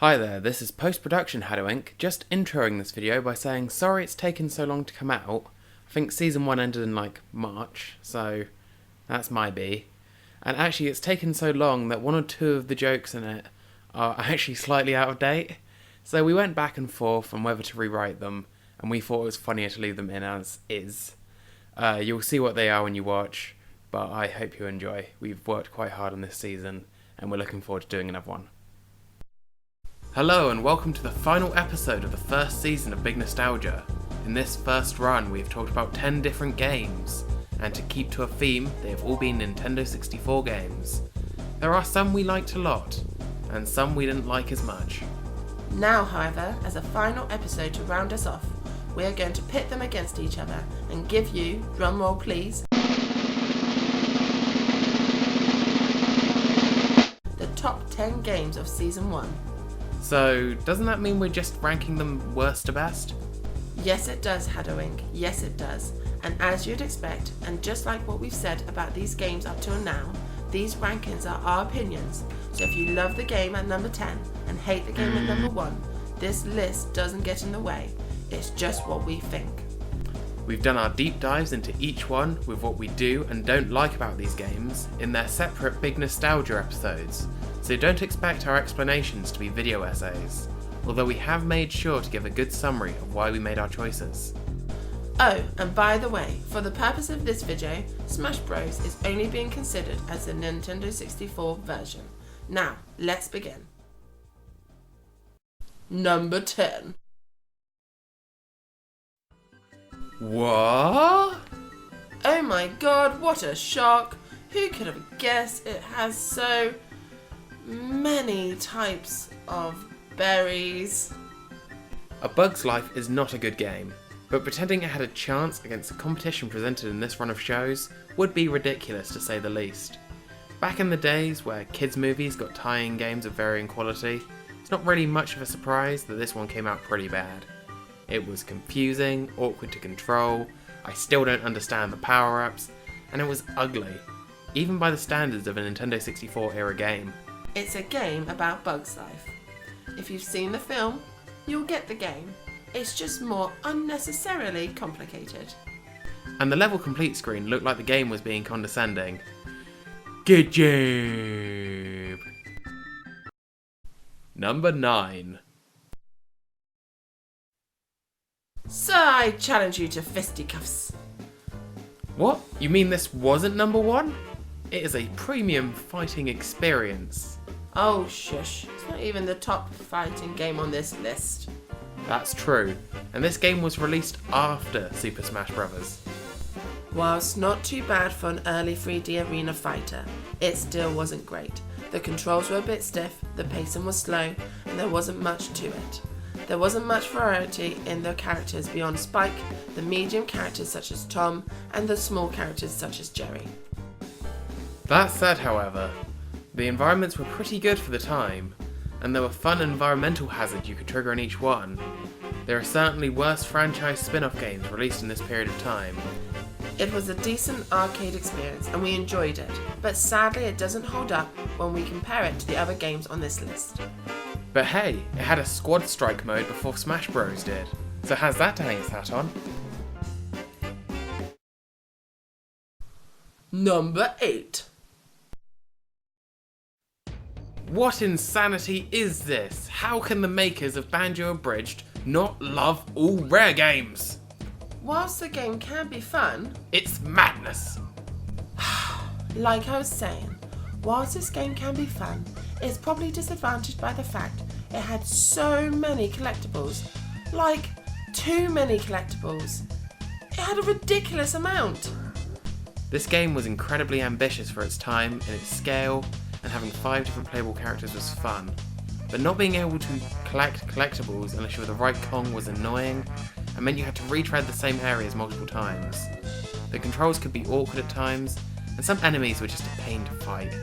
Hi there, this is post-production Haddo just introing this video by saying sorry it's taken so long to come out. I think season 1 ended in March, so that's my B. And actually it's taken so long that one or two of the jokes in it are actually slightly out of date. So we went back and forth on whether to rewrite them, and we thought it was funnier to leave them in as is. You'll see what they are when you watch, but I hope you enjoy. We've worked quite hard on this season, and we're looking forward to doing another one. Hello and welcome to the final episode of the first season of Big Nostalgia. In this first run we have talked about 10 different games, and to keep to a theme, they have all been Nintendo 64 games. There are some we liked a lot, and some we didn't like as much. Now, however, as a final episode to round us off, we are going to pit them against each other and give you, drumroll please, the top 10 games of Season 1. So, doesn't that mean we're just ranking them worst to best? Yes it does, Haddo. Yes it does. And as you'd expect, and just like what we've said about these games up till now, these rankings are our opinions. So if you love the game at number 10 and hate the game at number 1, this list doesn't get in the way. It's just what we think. We've done our deep dives into each one with what we do and don't like about these games in their separate Big Nostalgia episodes, so don't expect our explanations to be video essays, although we have made sure to give a good summary of why we made our choices. Oh, and by the way, for the purpose of this video, Smash Bros is only being considered as the Nintendo 64 version. Now, let's begin. Number 10. What? Oh my god, what a shock! Who could have guessed it has so many types of berries? A Bug's Life is not a good game, but pretending it had a chance against the competition presented in this run of shows would be ridiculous to say the least. Back in the days where kids' movies got tie-in games of varying quality, it's not really much of a surprise that this one came out pretty bad. It was confusing, awkward to control, I still don't understand the power-ups, and it was ugly, even by the standards of a Nintendo 64 era game. It's a game about Bug's Life. If you've seen the film, you'll get the game. It's just more unnecessarily complicated. And the level complete screen looked like the game was being condescending. Good job! Number 9. So I challenge you to fisticuffs. What? You mean this wasn't number 1? It is a premium fighting experience. Oh shush, it's not even the top fighting game on this list. That's true, and this game was released after Super Smash Bros. Whilst not too bad for an early 3D arena fighter, it still wasn't great. The controls were a bit stiff, the pacing was slow, and there wasn't much to it. There wasn't much variety in the characters beyond Spike, the medium characters such as Tom, and the small characters such as Jerry. That said, however, the environments were pretty good for the time, and there were fun environmental hazards you could trigger in each one. There are certainly worse franchise spin-off games released in this period of time. It was a decent arcade experience and we enjoyed it, but sadly it doesn't hold up when we compare it to the other games on this list. But hey, it had a squad strike mode before Smash Bros did, so how's that to hang its hat on? Number 8. What insanity is this? How can the makers of Banjo Abridged not love all rare games? Whilst the game can be fun, it's madness. like I was saying, whilst this game can be fun, it's probably disadvantaged by the fact it had so many collectibles. Like, too many collectibles. It had a ridiculous amount. This game was incredibly ambitious for its time and its scale, and having 5 different playable characters was fun. But not being able to collect collectibles unless you were the right Kong was annoying, and meant you had to retread the same areas multiple times. The controls could be awkward at times, and some enemies were just a pain to fight.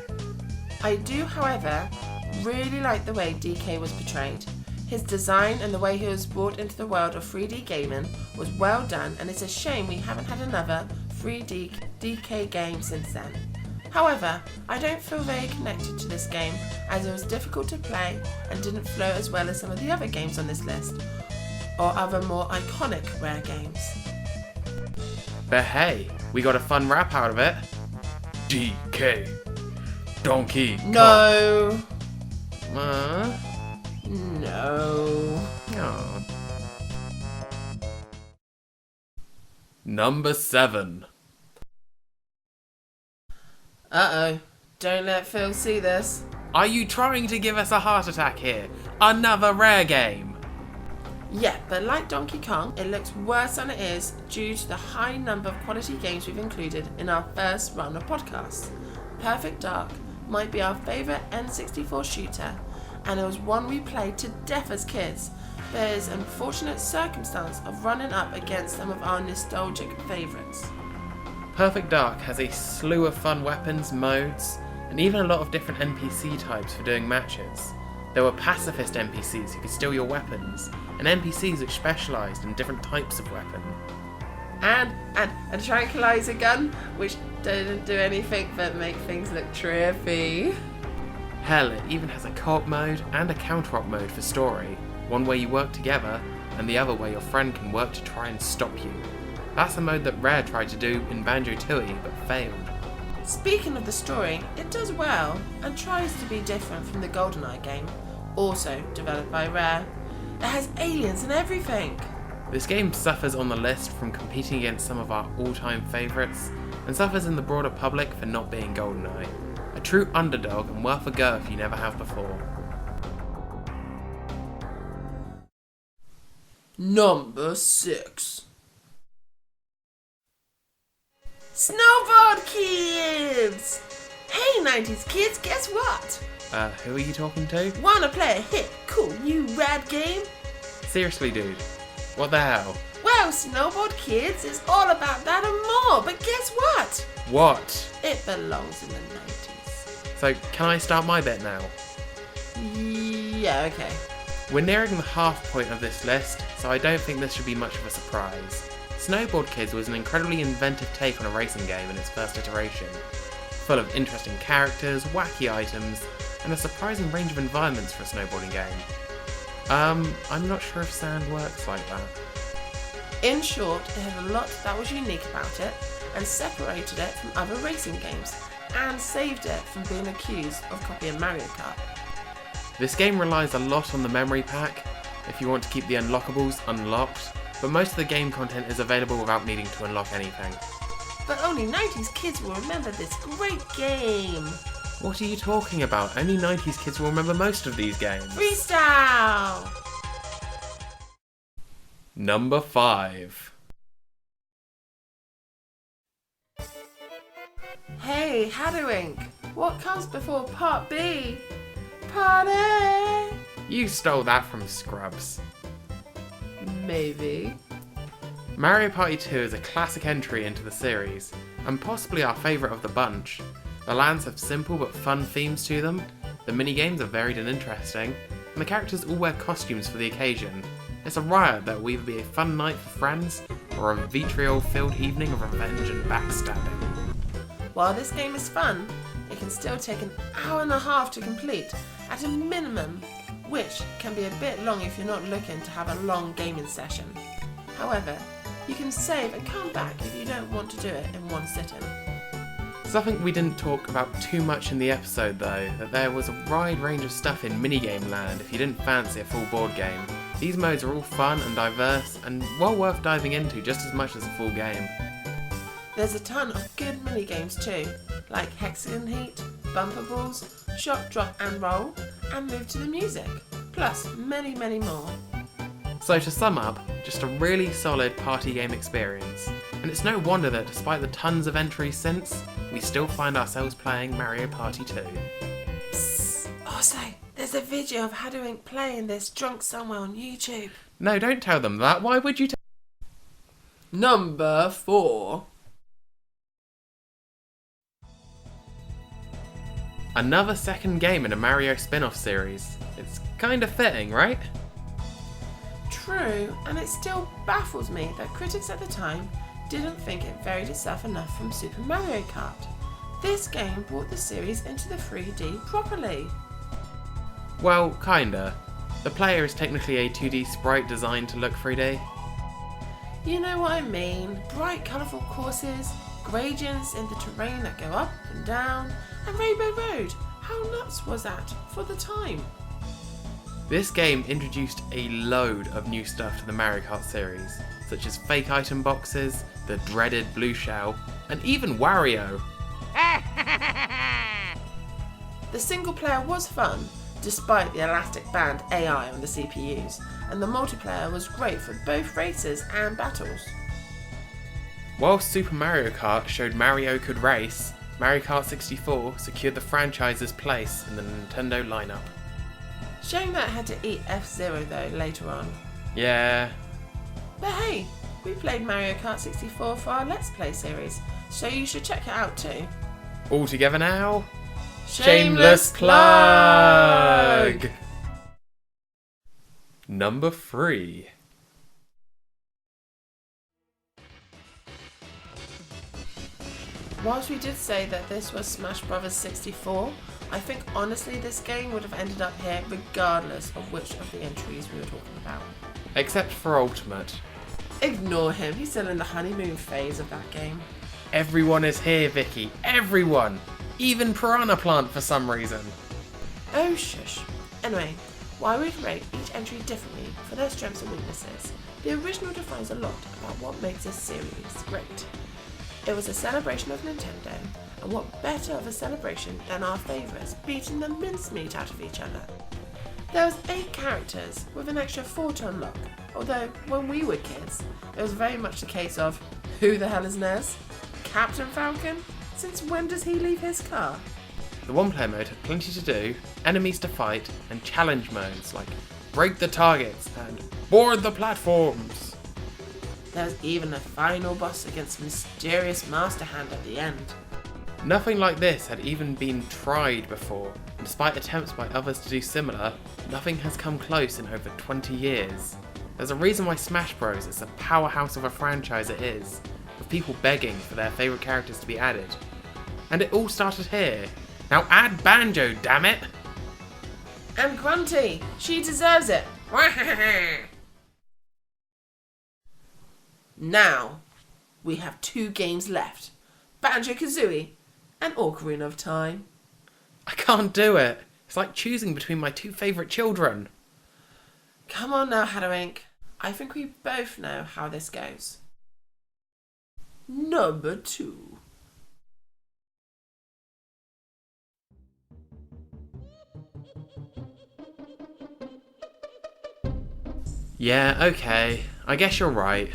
I do, however, really like the way DK was portrayed. His design and the way he was brought into the world of 3D gaming was well done, and it's a shame we haven't had another 3D DK game since then. However, I don't feel very connected to this game as it was difficult to play and didn't flow as well as some of the other games on this list, or other more iconic Rare games. But hey, we got a fun rap out of it. DK. Donkey Kong. No. Uh, No. oh. Number 7. Uh-oh. Don't let Phil see this. Are you trying to give us a heart attack here? Another Rare game. Yeah, but like Donkey Kong, it looks worse than it is due to the high number of quality games we've included in our first run of podcasts. Perfect Dark might be our favourite N64 shooter, and it was one we played to death as kids. There is an unfortunate circumstance of running up against some of our nostalgic favourites. Perfect Dark has a slew of fun weapons, modes, and even a lot of different NPC types for doing matches. There were pacifist NPCs who could steal your weapons, and NPCs which specialised in different types of weapon. And a tranquilizer gun, which didn't do anything but make things look trippy. Hell, it even has a co-op mode and a counter-op mode for story, one where you work together, and the other where your friend can work to try and stop you. That's a mode that Rare tried to do in BanjoKazooie, but failed. Speaking of the story, it does well, and tries to be different from the GoldenEye game, also developed by Rare. It has aliens and everything! This game suffers on the list from competing against some of our all-time favourites, and suffers in the broader public for not being GoldenEye. A true underdog and worth a go if you never have before. Number 6. Snowboard Kids! Hey 90s kids, guess what? Who are you talking to? Wanna play a hip, cool new rad game? Seriously, dude. What the hell? Well, Snowboard Kids is all about that and more, but guess what? What? It belongs in the 90s. So, can I start my bit now? Yeah, okay. We're nearing the half point of this list, so I don't think this should be much of a surprise. Snowboard Kids was an incredibly inventive take on a racing game in its first iteration, full of interesting characters, wacky items, and a surprising range of environments for a snowboarding game. I'm not sure if sand works like that. In short, it had a lot that was unique about it, and separated it from other racing games, and saved it from being accused of copying Mario Kart. This game relies a lot on the memory pack, if you want to keep the unlockables unlocked, but most of the game content is available without needing to unlock anything. But only 90s kids will remember this great game. What are you talking about? Only 90s kids will remember most of these games. Freestyle! Number 5. Hey, Hadowink, what comes before Part B? Party! You stole that from Scrubs. Maybe. Mario Party 2 is a classic entry into the series, and possibly our favourite of the bunch. The lands have simple but fun themes to them, the minigames are varied and interesting, and the characters all wear costumes for the occasion. It's a riot that will either be a fun night for friends, or a vitriol-filled evening of revenge and backstabbing. While this game is fun, it can still take an hour and a half to complete, at a minimum, which can be a bit long if you're not looking to have a long gaming session. However, you can save and come back if you don't want to do it in one sitting. Something we didn't talk about too much in the episode though, that there was a wide range of stuff in Minigame Land if you didn't fancy a full board game. These modes are all fun and diverse, and well worth diving into just as much as a full game. There's a ton of good minigames too, like Hexagon Heat, Bumper Balls, Shot, Drop and Roll, and Move to the Music, plus many, many more. So to sum up, just a really solid party game experience. And it's no wonder that despite the tons of entries since, we still find ourselves playing Mario Party 2. Psst. Also, there's a video of Hadowink playing this drunk somewhere on YouTube. No, don't tell them that. Why would you Number 4. Another second game in a Mario spin-off series. It's kinda fitting, right? True, and it still baffles me that critics at the time didn't think it varied itself enough from Super Mario Kart. This game brought the series into the 3D properly. Well, kinda. The player is technically a 2D sprite designed to look 3D. You know what I mean? Bright, colourful courses, gradients in the terrain that go up and down, and Rainbow Road. How nuts was that for the time? This game introduced a load of new stuff to the Mario Kart series, such as fake item boxes, the dreaded blue shell, and even Wario. The single player was fun, despite the elastic band AI on the CPUs, and the multiplayer was great for both races and battles. While Super Mario Kart showed Mario could race, Mario Kart 64 secured the franchise's place in the Nintendo lineup. Shame that it had to eat F-Zero though later on. Yeah. But hey, we played Mario Kart 64 for our Let's Play series, so you should check it out too. All together now? Shameless plug! Number 3. Whilst we did say that this was Smash Bros. 64, I think honestly this game would have ended up here regardless of which of the entries we were talking about. Except for Ultimate. Ignore him, he's still in the honeymoon phase of that game. Everyone is here, Vicky. Everyone! Even Piranha Plant for some reason. Oh shush. Anyway, while we rate each entry differently for their strengths and weaknesses, the original defines a lot about what makes this series great. It was a celebration of Nintendo, and what better of a celebration than our favourites beating the mincemeat out of each other. There was 8 characters with an extra 4 to unlock, although when we were kids, it was very much the case of, who the hell is Nez? Captain Falcon? Since when does he leave his car? The one-player mode had plenty to do, enemies to fight, and challenge modes like break the targets and board the platforms. There's even a final boss against mysterious Master Hand at the end. Nothing like this had even been tried before, and despite attempts by others to do similar, nothing has come close in over 20 years. There's a reason why Smash Bros. Is the powerhouse of a franchise it is, with people begging for their favourite characters to be added. And it all started here. Now add Banjo, damn it! And Grunty! She deserves it! Now, we have 2 games left. BanjoKazooie and Ocarina of Time. I can't do it. It's like choosing between my 2 favourite children. Come on now, Hadowink. I think we both know how this goes. Number 2. Yeah, okay. I guess you're right.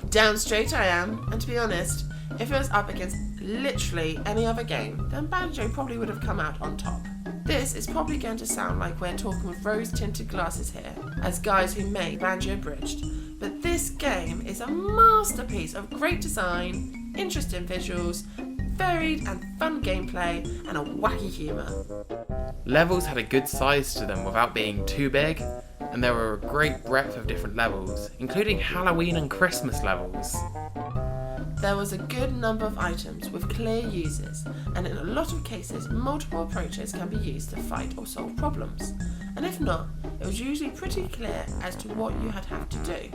Damn straight I am, and to be honest, if it was up against literally any other game, then Banjo probably would have come out on top. This is probably going to sound like we're talking with rose-tinted glasses here, as guys who made Banjo Abridged, but this game is a masterpiece of great design, interesting visuals, varied and fun gameplay, and a wacky humour. Levels had a good size to them without being too big, and there were a great breadth of different levels, including Halloween and Christmas levels. There was a good number of items with clear uses, and in a lot of cases multiple approaches can be used to fight or solve problems, and if not, it was usually pretty clear as to what you had to do.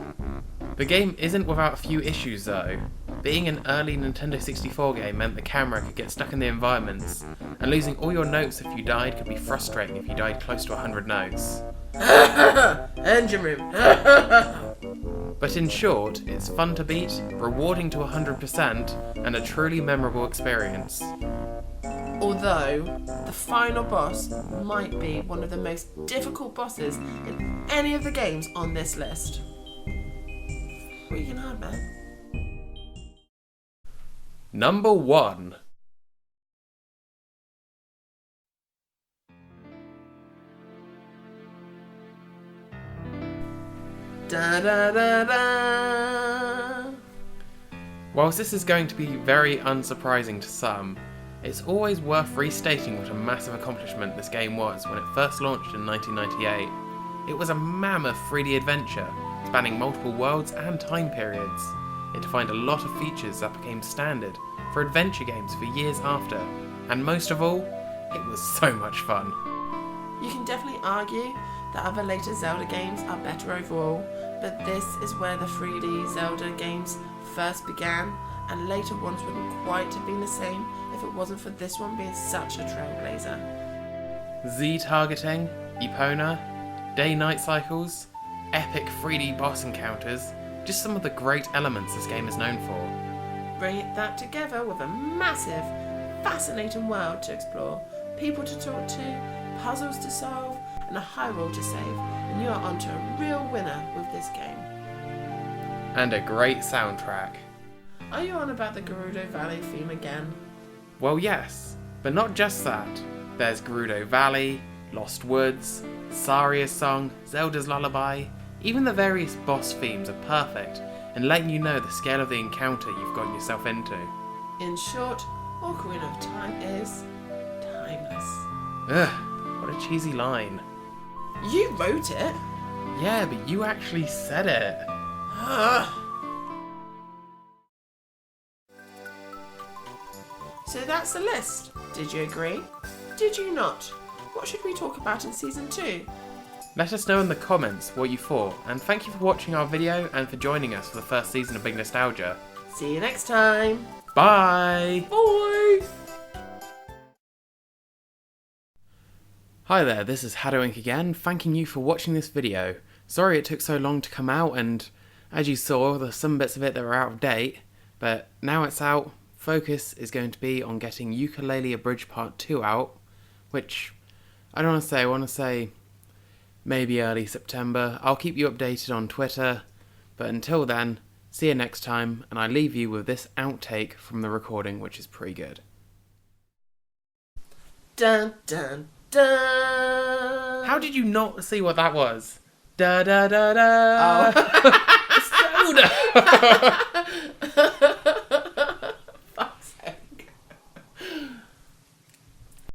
The game isn't without a few issues though. Being an early Nintendo 64 game meant the camera could get stuck in the environments, and losing all your notes if you died could be frustrating if you died close to 100 notes. Engine room. But in short, it's fun to beat, rewarding to 100%, and a truly memorable experience. Although, the final boss might be one of the most difficult bosses in any of the games on this list. Freaking hard, man. Number 1. Da da da da. Whilst this is going to be very unsurprising to some, it's always worth restating what a massive accomplishment this game was when it first launched in 1998. It was a mammoth 3D adventure, spanning multiple worlds and time periods. It defined a lot of features that became standard for adventure games for years after, and most of all, it was so much fun. You can definitely argue that other later Zelda games are better overall, but this is where the 3D Zelda games first began, and later ones wouldn't quite have been the same if it wasn't for this one being such a trailblazer. Z-targeting, Epona, day-night cycles, epic 3D boss encounters, just some of the great elements this game is known for. Bring that together with a massive, fascinating world to explore, people to talk to, puzzles to solve, and a Hyrule to save, and you are onto a real winner with this game. And a great soundtrack. Are you on about the Gerudo Valley theme again? Well, yes, but not just that. There's Gerudo Valley, Lost Woods, Saria's Song, Zelda's Lullaby. Even the various boss themes are perfect in letting you know the scale of the encounter you've gotten yourself into. In short, Ocarina of Time is timeless. Ugh, what a cheesy line. You wrote it? Yeah, but you actually said it. So that's the list. Did you agree? Did you not? What should we talk about in Season 2? Let us know in the comments what you thought, and thank you for watching our video and for joining us for the first season of Big Nostalgia. See you next time. Bye! Bye! Hi there, this is Inc again, thanking you for watching this video. Sorry it took so long to come out, and as you saw, there's some bits of it that were out of date, but now it's out. Focus is going to be on getting Ukulele Abridged Part 2 out, which I want to say maybe early September. I'll keep you updated on Twitter, but until then, see you next time, and I leave you with this outtake from the recording, which is pretty good. Dun dun dun! How did you not see what that was? Da da da da! Oh. Zelda!